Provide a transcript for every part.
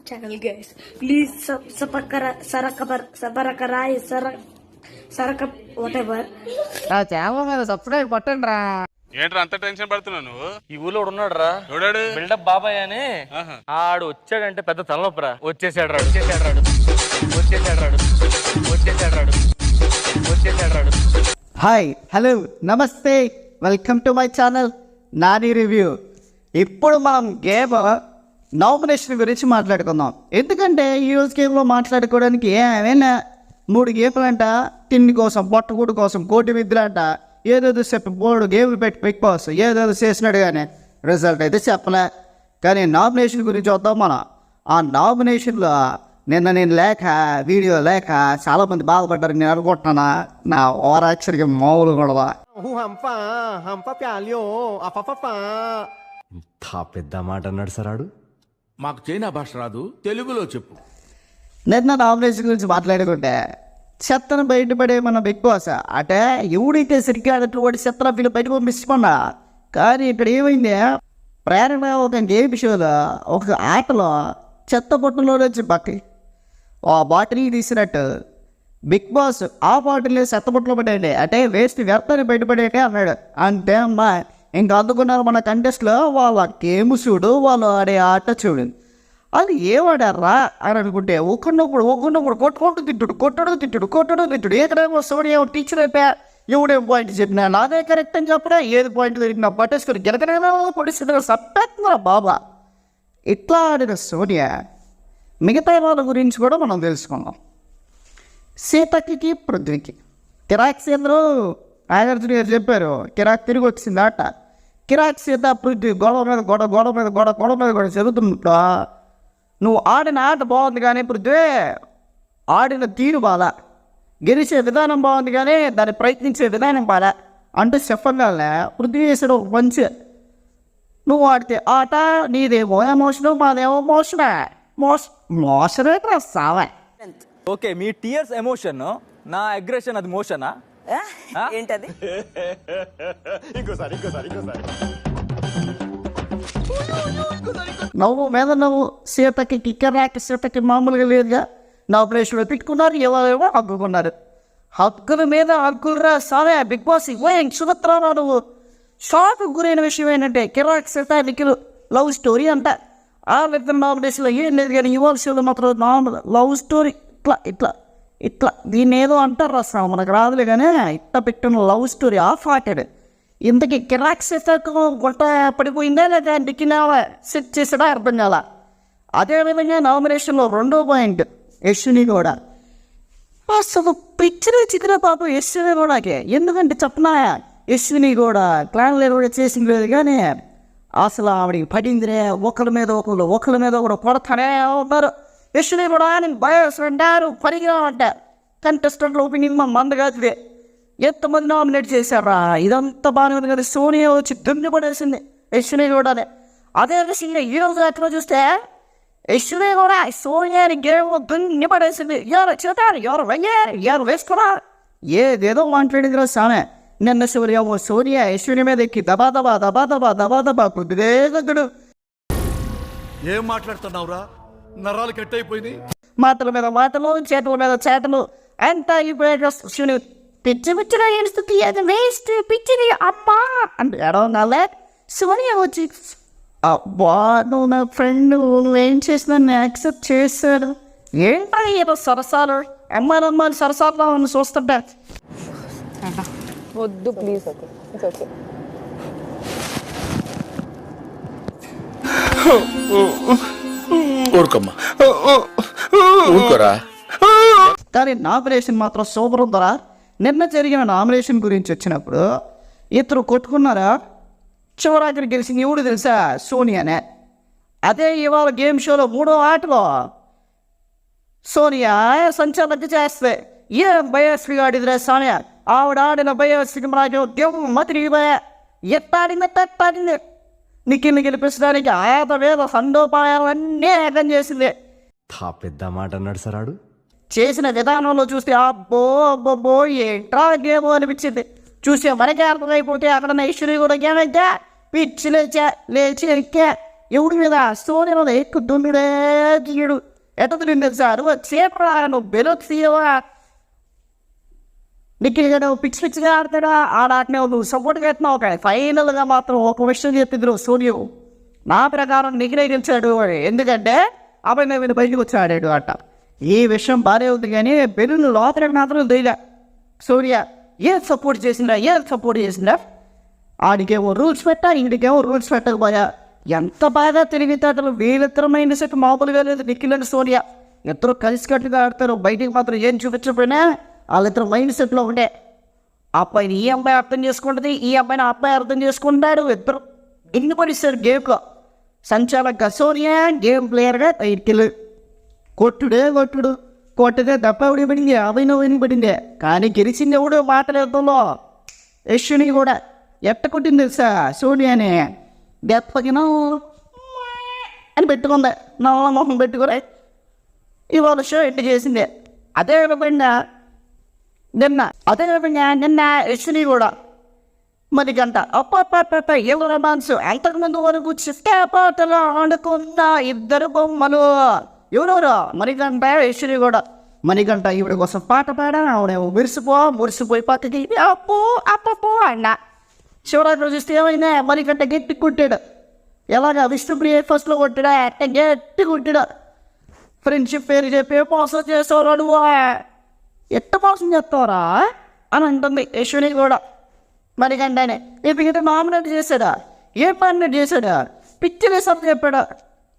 channel, guys. Please sarakap whatever. నా channel మీద subscribe కొట్టండి రా. ఏంట్రా అంత టెన్షన్ పడుతున్నావు నువ్వు? ఈ ఊళ్ళో ఉన్నాడు రా, ఎవడాడు? బిల్డప్ బాబాయ్ అని. ఆడు వచ్చాడంటే పెద్ద తలనొప్పరా. వచ్చేసాడు రాడు. హాయ్, హలో, నమస్తే, welcome to my channel Nani review. ఇప్పుడు మనం గేమ్ నామినేషన్ గురించి మాట్లాడుకుందాం. ఎందుకంటే ఈ రోజు గేమ్లో మాట్లాడుకోవడానికి ఏమైనా 3 గేమ్లు అంట. తిండి కోసం, పొట్టగూడు కోసం, కోటి విద్యలు అంట. ఏదేదో చెప్పి 3 గేమ్లు పెట్టి బిగ్ బాస్ ఏదేదో చేసినాడు, కానీ రిజల్ట్ అయితే చెప్పలే. కానీ నామినేషన్ గురించి వద్దాం మనం. ఆ నామినేషన్లో నిన్న నేను లేక, వీడియో లేక చాలామంది బాధపడ్డారు. నేను అనుకుంటున్నానా నా ఓరాక్షరికి మామూలు కూడా ఇంత పెద్ద మాట అన్నాడు సార్ ఆడు. మాకు చైనా భాష రాదు, తెలుగులో చెప్పు. నిన్న నామినేషన్ గురించి మాట్లాడుకుంటే చెత్తను బయటపడే మన బిగ్ బాస్ అంటే ఎవడైతే సరిగ్గా అటువంటి చెత్తన వీళ్ళు బయట పంపిస్తున్నా. కానీ ఇక్కడ ఏమైంది, ప్రేరణ ఒక గేమ్ షోలో ఒక ఆటలో చెత్త పొట్టులో నుంచి పక్కి ఆ బాటిల్ తీసినట్టు బిగ్ బాస్ ఆ బాటిల్ని చెత్త పొట్టులో పడేయండి, అంటే వేస్ట్ వ్యర్థాన్ని బయటపడేయండి అన్నాడు. అంటే అమ్మా ఇంకా అందుకున్నారు మన కంటెస్ట్లో వాళ్ళ గేమ్ చూడు, వాళ్ళు ఆడే ఆట చూడు. అది ఏమాడారా అని అనుకుంటే ఒకరినొప్పుడు కొట్టుకుంటూ తిట్టుడు ఎక్కడేమో సోనియా టీచర్ అయిపోయా, ఎవడేం పాయింట్ చెప్పినా నాదే కరెక్ట్ అని చెప్పినా, ఏది పాయింట్ తిరిగినా పట్టేసుకొని గెలకనే పొడిస్తున్నారు సప్పేస్తున్నారు బాబా. ఇట్లా ఆడిన సోనియా మిగతా వాళ్ళ గురించి కూడా మనం తెలుసుకున్నాం. సీతకి, పృథ్వీకి కిరాక్ సీతలు నాగార్జున గారు చెప్పారు, కిరాక్ తిరిగి వచ్చింది ఆట. కిరాక్ సీత, పృథ్వీ గొడవ మీద గొడవ చదువుతున్నప్పుడు నువ్వు ఆడిన ఆట బాగుంది, కానీ పృథ్వీ ఆడిన తీరు బాగా, గెలిచే విధానం బాగుంది, కానీ దాన్ని ప్రయత్నించే విధానం బాగా అంటూ చెప్పగానే పృథ్వీ చేసాడు ఒక మంచి. నువ్వు ఆడితే ఆట నీదేమో ఎమోషను, మాదేమో మోషనే రాసావా. ఓకే, మీ టీయర్స్ ఎమోషన్, నా అగ్రెషన్ అది మోషనా? ఏంటది? ఇంకోసారి నవ్వు మీద నవ్వు. సీతకి కిక్కరాక, సీతకి మామూలుగా లేదుగా. నామినేషన్లో పెట్టుకున్నారు, ఎవరేమో హక్కుకున్నారు. హక్కుల మీద హక్కులు రా సావే బిగ్ బాస్. సుభద్రా నువ్వు షాక్ గురైన విషయం ఏంటంటే కిరాక్ సీత నిఖిల్ లవ్ స్టోరీ అంట. ఆ ఇద్దరు నామినేషన్లో ఏం లేదు, కానీ ఇవాల్సిన మాత్రం లవ్ స్టోరీ ఇట్లా దీన్ని ఏదో అంటారు రాస్తాం, మనకు రాదులే, కానీ ఇట్లా పెట్టిన లవ్ స్టోరీ ఆఫ్ ఆటాడు. ఇంతకీ కిరాక్ సీతకు గుంట పడిపోయిందా లేదా నిఖిల్ సెట్ చేసాడా అర్థం కాల. అదేవిధంగా నామినేషన్లో 2వ పాయింట్ యశ్విని కూడా అసలు పిక్చర్ చిత్ర పాపం యశ్విని కూడాకే. ఎందుకంటే చెప్పనా, యశ్విని కూడా క్లాన్లో కూడా చేసింది లేదు, కానీ అసలు ఆవిడకి పడిందిరే. ఒకరి మీద ఒకరు కొడతానే ఉన్నారు. యశ్విని కూడా నేను బయోస్ అంటారు, పరిగిరా అంటారు. కంటెస్టెంట్లు ఒపీనియన్ మందగాదివే. ఎంతమంది నామినేట్ చేశారా, ఇదంతా బాగానే ఉంది, కదా సోనియా వచ్చి దుమ్మి పడేసింది యశ్విని కూడా. అదే విషయంగా ఈ రోజు ఎక్కడ చూస్తే యశ్విని కూడా సోనియాని గేమ్ దుమ్మి పడేసింది. ఎవరు చేతారు, ఎవరు వేసుకున్నా ఏదేదో మాట్లాడిందిరా సామె. నిన్న సోనియా యశ్విని మీద ఎక్కి దబా కొద్దిదే దగ్గడు. ఏం మాట్లాడుతున్నావురా? నరాలు కట్ అయిపోయింది. మాటల మీద మాటలు, చేతుల మీద చేతలు అంతా ఇప్పుడు పిచ్చిగా ఏడుస్తుంది. అది వేస్ట్ పిచ్చిది అమ్మా అంటే ఎడవనాలే. సోనియా వచ్చి అబ్బా నువ్వు నా ఫ్రెండ్, నువ్వేం చేసినా నేను యాక్సెప్ట్ చేశాడు. ఏంటో ఏదో సరసాలు అమ్మాయి సరసాలు చూస్తుంటా. వద్దు ప్లీజ్. ఊరుకోరా. కానీ నామినేషన్ మాత్రం సూపర్ ఉందరా. నిన్న జరిగిన నామినేషన్ గురించి వచ్చినప్పుడు ఇద్దరు కొట్టుకున్నారా. చివరాఖరి గెలిచింది ఎవడు తెలుసా, సోనియానే. అదే ఇవాళ గేమ్ షోలో 3వ ఆటలో సోనియా సంచాలన చేస్తే ఏం బయోస్కి ఆడిదిరా సోనియా. ఆవిడ ఆడిన బయోస్కి నాకు దేవుడు తిరిగిపోయా. ఎట్టాడింది నిఖిల్ని గెలిపించడానికి ఆత మీద సందోపాయాలన్నీ ఏకం చేసింది. పెద్ద మాట అన్నాడు సార్ ఆడు. చేసిన విధానంలో చూస్తే అబ్బో ఏంట్రా గేమో అనిపించింది. చూసే మనకే అర్థమైపోతే అక్కడ ఐశ్వర్య కూడా గేమైతే పిచ్చి లేచి ఎక్కా ఎవడి మీద సోనియా మీద ఎక్కువ దున్నుడే తీయడు ఎట్ట తిండదు సార్ చేపరా నువ్వు బెలొచ్చు తీయవా నీకు పిచ్చి పిచ్చిగా ఆడతాడా ఆడాటనే నువ్వు సపోర్ట్గా ఎత్తున్నావు ఒక ఫైనల్గా మాత్రం ఒక విషయం చెప్పిద్దరు సోనియా నా ప్రకారం నిఖిలే గెలిచాడు ఎందుకంటే అబ్బాయి నేను బయటకు వచ్చి ఆడాడు అంట ఈ విషయం బాగానే ఉంది కానీ బెలూన్ లోపలికి మాత్రం తెలియలే సోనియా ఏం సపోర్ట్ చేసిందా ఆడికేమో రూల్స్ పెట్టా ఇంటికేమో రూల్స్ పెట్టకపోయా ఎంత బాగా తిరిగితేటలు వీళ్ళిద్దరు మైండ్ సెట్ మామూలుగా లేదు నిఖిల్ అండ్ సోనియా ఇద్దరు కలిసి కట్టుగా ఆడతారు బయటికి మాత్రం ఏం చూపించకపోయినా వాళ్ళిద్దరు మైండ్ సెట్లో ఉండే అబ్బాయిని ఈ అబ్బాయి అర్థం చేసుకుంటుంది ఈ అబ్బాయిని ఆ అబ్బాయి అర్థం చేసుకుంటాడు ఇద్దరు ఎన్ని పడిస్తారు గేమ్లో సంచాలక సోనియా గేమ్ ప్లేయర్గా నిఖిల్ కొట్టుడే దప్ప పడింది అభినవ్ పడింది కానీ గెలిచింది ఎవడు మాట్లాడుతుందో యశ్విని కూడా ఎట్ట కొట్టింది తెలుసా సోనియాని దెప్పకినో అని పెట్టుకుంది నల్ల మొహం పెట్టుకుని ఇవాళ షో ఎట్టు చేసింది అదే విధంగా నిన్న యశ్విని కూడా మరిగంట అప్ప ఎవరు రొమాన్స్ అంతకుముందు వరకు చిట్టా పాటలు ఆడుకున్న ఇద్దరు బొమ్మలు ఎవరెవరు మరిగంట యశ్విని కూడా మణిగంట ఈవిడ కోసం పాట పాడా ఆవిడేమో మురిసిపోయి పక్కకి అప్పు అన్న శివరాత్రి రోజు చూస్తే ఏమైనా మణిగంట గట్టి కొట్టాడు ఎలాగా విష్ణుప్రియ ఫస్ట్లో కొట్టాడా అట్ట గట్టి కొట్టాడు ఫ్రెండ్షిప్ పేరు చెప్పి మోసం చేసేవారు నువ్వు ఎట్ట మోసం చేస్తావరా అని అంటుంది యశ్విని కూడా మణిగంటనే ఇప్పుడు నామినేట్ చేశాడా ఏ నామినేట్ చేశాడా పిచ్చిలేసరి చెప్పాడు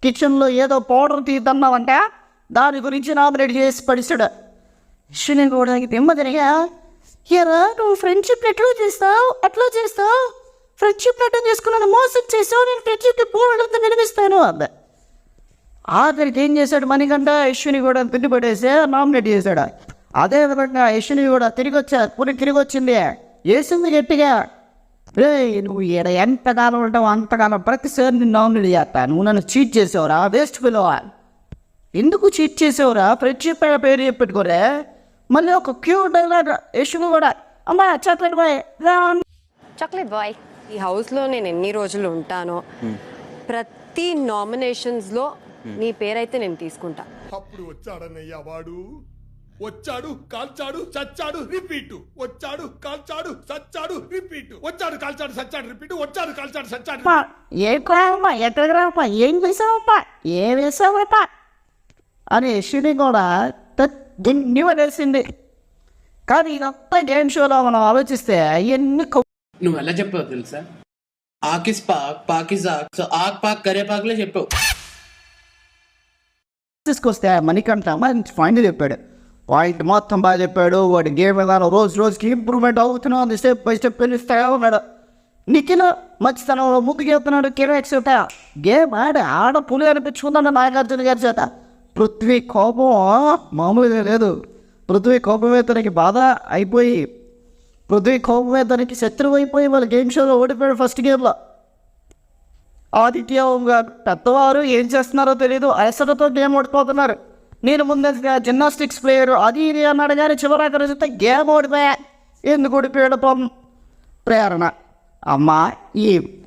కిచెన్లో ఏదో పౌడర్ తీద్దామంటే దాని గురించి నామినేట్ చేసి పడిస్తాడు యశ్విని కూడా తిమ్మదిరిగా ఎరా నువ్వు ఫ్రెండ్షిప్ ఎట్లా చేస్తావు ఫ్రెండ్షిప్ ఎట్లా చేసుకున్నాను మోసం చేసావు నేను ఫ్రెండ్షిప్ పూర్వంతో నిర్మిస్తాను అంది ఆఖరికి ఏం చేశాడు మణిగంట యశ్విని కూడా తిండి పడేసి నామినేట్ చేశాడు అదే విధంగా యశ్విని కూడా తిరిగి వచ్చింది వేసింది గట్టిగా రే నువ్వు ఈడ ఎంతకాలం ఉంటావు అంతకాలం ప్రతిసారి నేను నామినేట్ చేస్తా నువ్వు నన్ను చీట్ చేసావురా వేస్ట్ పిలవా ఎందుకు చీట్ చేసావురా ఫ్రెండ్షిప్ పేరు చెప్పెట్టుకోరే మళ్ళీ ఒక క్యూట్ డైలాగ్ యశ్విని కూడా అమ్మా చాక్లెట్ బాయ్ చాక్లెట్ బాయ్ ఈ హౌస్లో నేను ఎన్ని రోజులు ఉంటానో ప్రతి నామినేషన్స్లో నీ పేరైతే నేను తీసుకుంటా అప్పుడు వచ్చాడన్నయ్య వాడు వచ్చాడు కాల్చాడు చచ్చాడు రిపీట్ వచ్చాడు కాల్చాడు చచ్చాడు రిపీట్ వచ్చాడు కాల్చాడు చచ్చాడు రిపీట్ వచ్చాడు కాల్చాడు చచ్చాడు ఏంట్రామ్మా ఎక్కడికి రామ్మా ఏం వేసావమ్మా ఏం వేసావమ్మా అని యశ్విని కూడా గిన్ని వదిలేసింది కానీ ఇదంతా గేమ్ షోలో మనం ఆలోచిస్తే అవన్నీ నువ్వు ఎలా చెప్పావు తెలుసా ఆకిస్ పాక్ పాకిజాక్ సో ఆక్ పాక్ కరే పాక్లే చెప్పావు తీసుకొస్తే మణికంఠ మంచి పాయింట్ చెప్పాడు పాయింట్ మొత్తం బాగా చెప్పాడు వాడి గేమ్ విధానం రోజుకి ఇంప్రూవ్మెంట్ అవుతున్నాడు స్టెప్ బై స్టెప్ పెరుగుతా ఉన్నాడు నిఖిల్ మంచితనంలో ముందుకు వెళ్తున్నాడు కిరాక్స్ గేమ్ ఆడ పులి అనిపించుకుందాడు నాగార్జున గారి చేత పృథ్వీ కోపం మామూలుగా లేదు పృథ్వీ కోపమే తనకి బాధ అయిపోయి పృథ్వీ కోపమే తనకి శత్రువు అయిపోయి వాళ్ళు గేమ్ షోలో ఓడిపోయాడు ఫస్ట్ గేమ్లో ఆదిత్య పెద్దవారు ఏం చేస్తున్నారో తెలియదు అసలుతో గేమ్ ఓడిపోతున్నారు నేను ముందుగా జిమ్నాస్టిక్స్ ప్లేయర్ అది ఇది అన్నాడు కానీ చివరాక చూస్తే గేమ్ ఓడిపోయా ఎందుకు ఓడిపోయాడు ప్రేరణ అమ్మా ఈ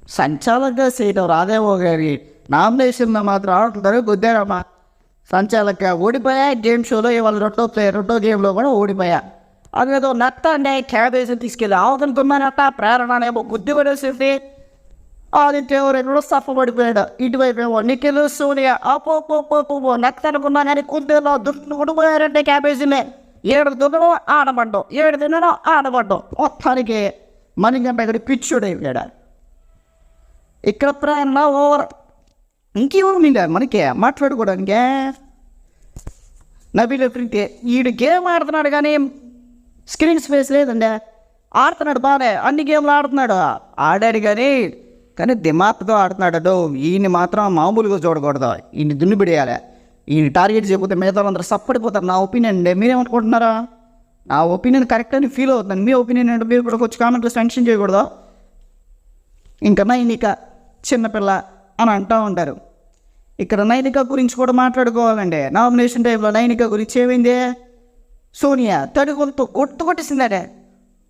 సంచాలకంగా చేయడం రాదేమో గారి నామినేషన్లో మాత్రం ఆడుతుంటారు గుద్దారమ్మా సంచాలక ఓడిపోయా గేమ్ షోలో ఇవాళ రెండో గేమ్లో కూడా ఓడిపోయా అదేదో నట్ట అంటే క్యాబేజీ తీసుకెళ్ళి ఆవుతున్నా నట్ట ప్రేరణ అనేమో గుద్ది పడేసేసి ఆదిత్య రెండో సఫపడిపోయాడు ఇటువైపు ఏమో నిఖిల్ సోనియా అపో నట్ట అనుకున్నా కానీ కుద్దేలో దుడ్డుపోయారంటే క్యాబేజీనే 7 దున్నడం ఆడబడ్డం 7 తినడం ఆడబడ్డం మొత్తానికి మణిగంట ఇక్కడ పిచ్చుడైపోయాడు ఇక్కడ ప్రేరణ ఓవర్ ఇంకేముంది మనకి మాట్లాడుకోవడానికే నబీల్ ప్రింటే వీడు గేమ్ ఆడుతున్నాడు కానీ స్క్రీన్ స్పేస్ లేదండి ఆడుతున్నాడు బాగానే అన్ని గేమ్లు ఆడాడు కానీ దిమాగ్తో ఆడుతున్నాడు ఈయన్ని మాత్రం మామూలుగా చూడకూడదు ఈయన్ని దున్నిపిడేయాలి ఈయన టార్గెట్ చేయకపోతే మిగతా అందరూ సప్పడిపోతారు నా ఒపీనియన్ అండి మీరేమనుకుంటున్నారా నా ఒపీనియన్ కరెక్ట్ అని ఫీల్ అవుతుంది మీ ఒపీనియన్ అంటే మీరు కూడా కొంచెం కామెంట్లో మెన్షన్ చేయకూడదు ఇంకా నైనిక చిన్నపిల్ల అని అంటూ ఉంటారు ఇక్కడ నైనిక గురించి కూడా మాట్లాడుకోవాలండి నామినేషన్ టైంలో నైనిక గురించి ఏమైంది సోనియా తడి గొంతు కొట్టేసిందనే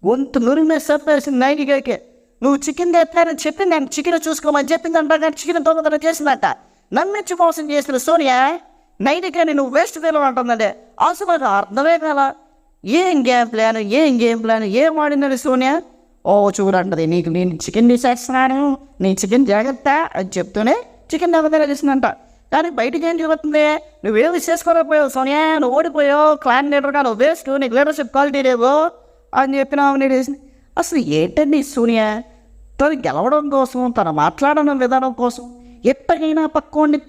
గొంతు నురిమే సప్పేసింది నైనికకి నువ్వు చికెన్ తెస్తానని చెప్పింది, నేను చికెన్ చూసుకోమని చెప్పిందంట, కానీ చికెన్ దొంగతనం చేసిందంట. నమ్మించి మోసం చేసిన సోనియా నైట్ కానీ నువ్వు వేస్ట్ ఫీల్ అంటుందంటే అసలు నాకు అర్థమే కదా. ఏం గేమ్ ప్లాన్ ఏం వాడిందండి సోనియా. ఓ చూడంటది, నీకు నేను చికెన్ తీసేస్తున్నాను, నీ చికెన్ జాగ్రత్త అని చెప్తూనే చికెన్ దొంగతనం చేసిందంట. కానీ బయటకి ఏం జరుగుతుంది, నువ్వేమి చేసుకోలేకపోయావు సోనియా, నువ్వు ఓడిపోయావు, క్లాన్ లీడర్గా నువ్వు వేస్ట్, నీకు లీడర్షిప్ క్వాలిటీ లేవు అని చెప్పి నామినేట్ చేసింది. అసలు ఏంటండి సోనియా, తను గెలవడం కోసం, తను మాట్లాడడం విధానం కోసం ఎప్పటికైనా పక్కోండి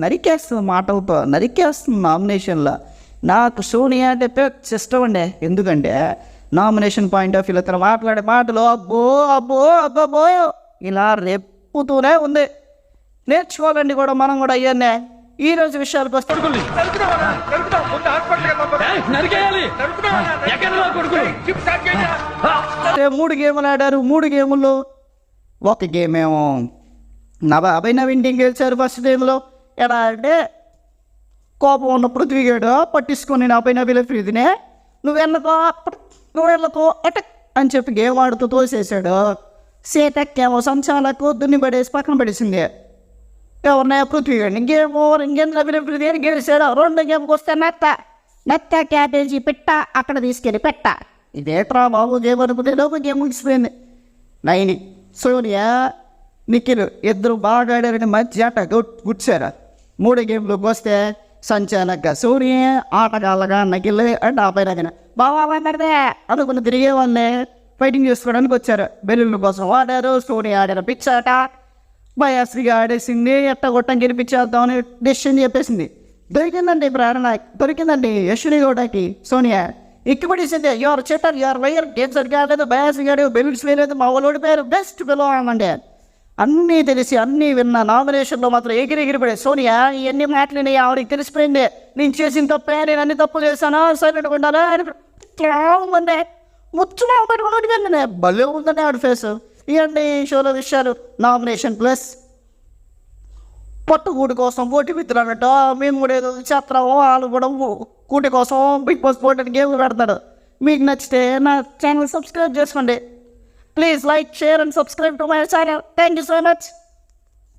నరికేస్తుంది మాటలతో, నరికేస్తుంది నామినేషన్లో. నాకు సోనియా అంటే ఇష్టం అండి. ఎందుకంటే నామినేషన్ పాయింట్ ఆఫ్ వ్యూలో తను మాట్లాడే మాటలు అబ్బో ఇలా రేపుతూనే ఉంది. నేర్చుకోవాలండి కూడా మనం కూడా అయ్యానే. ఈ రోజు విషయాలకు వస్తే 3 గేములు ఆడారు. 3 గేముల్లో ఒక గేమ్ ఏమో అభినవ్ ఇండియన్ గెలిచారు. ఫస్ట్ గేమ్లో ఎలా అంటే కోపం ఉన్న పృథ్వీగాడు పట్టించుకొని అభినవ్ ఫ్రీదినే నువ్వు వెళ్ళకో అటక్ అని చెప్పి గేమ్ ఆడుతూ తోసేసాడు. సీతక్కేమో సంచాలకు దున్ని పడేసి పక్కన పడేసింది. ఎవరినైనా పృథ్వీగాడిని గేమ్ ఓవర్, ఇంకేం అభినవ్ ఫ్రీది అని గెలిచాడు. 2వ గేమ్కి వస్తే నత్త క్యాబేజీ పెట్ట అక్కడ తీసుకెళ్ళి పెట్ట. ఇదేట్రా బాబు గేమ్ అనుకుంటే లోపు గేమ్ ముగిసిపోయింది. నైని సోనియా నిఖిల్ ఇద్దరు బాగా ఆడారని మంచి ఆట గుర్చారు. 3వ గేమ్లోకి వస్తే సంచాలక సోనియా, ఆటగాళ్ళగా నకిల్ అండ్ ఆపైన బాగా మాట్లాడితే అనుకున్న తిరిగే వాళ్ళే ఫైటింగ్ చేసుకోవడానికి వచ్చారు. బెలూన్ల కోసం ఆడారు. సోనియా ఆడిన పిచ్చాట భయాశ్రీగా ఆడేసింది. ఎట్టగొట్టం గెలిపించేద్దామని డెసిషన్ చెప్పేసింది. దొరికిందండి ప్రేరణ, దొరికిందండి యశ్విని గౌడకి. సోనియా ఎక్కిపడేసింది. Your cheater, your wire, game సరిగ్గా ఆడలేదు, భయాశ్రీ గారు బెలూన్స్ వేయలేదు, మా వాళ్ళు ఓడిపోయారు, బెస్ట్ పిలవాలండి. అన్నీ తెలిసి అన్నీ విన్న నామినేషన్లో మాత్రం ఎగిరిపడే సోనియా ఇవన్నీ మాట్లాడి ఆవిడకి తెలిసిపోయింది. నేను చేసిన తప్పే, నేను అన్ని తప్పు చేశానా, సైలెంట్ ఉండాలా అని ముచ్చులా పెట్టుకుని భలే ఉందండి ఆవిడ ఫేస్. ఇవన్నీ షోలో విషయాలు. నామినేషన్ ప్లస్ పట్టుకూటి కోసం పోటీ మిత్రులన్నట్టు మేము కూడా ఏదో చేస్తాము, వాళ్ళు కూడా కూటి కోసం బిగ్ బాస్ పోటీ గేమ్ పెడతాడు. మీకు నచ్చితే నా ఛానల్ సబ్స్క్రైబ్ చేసుకోండి. Please like, share and subscribe to my channel. Thank you so much.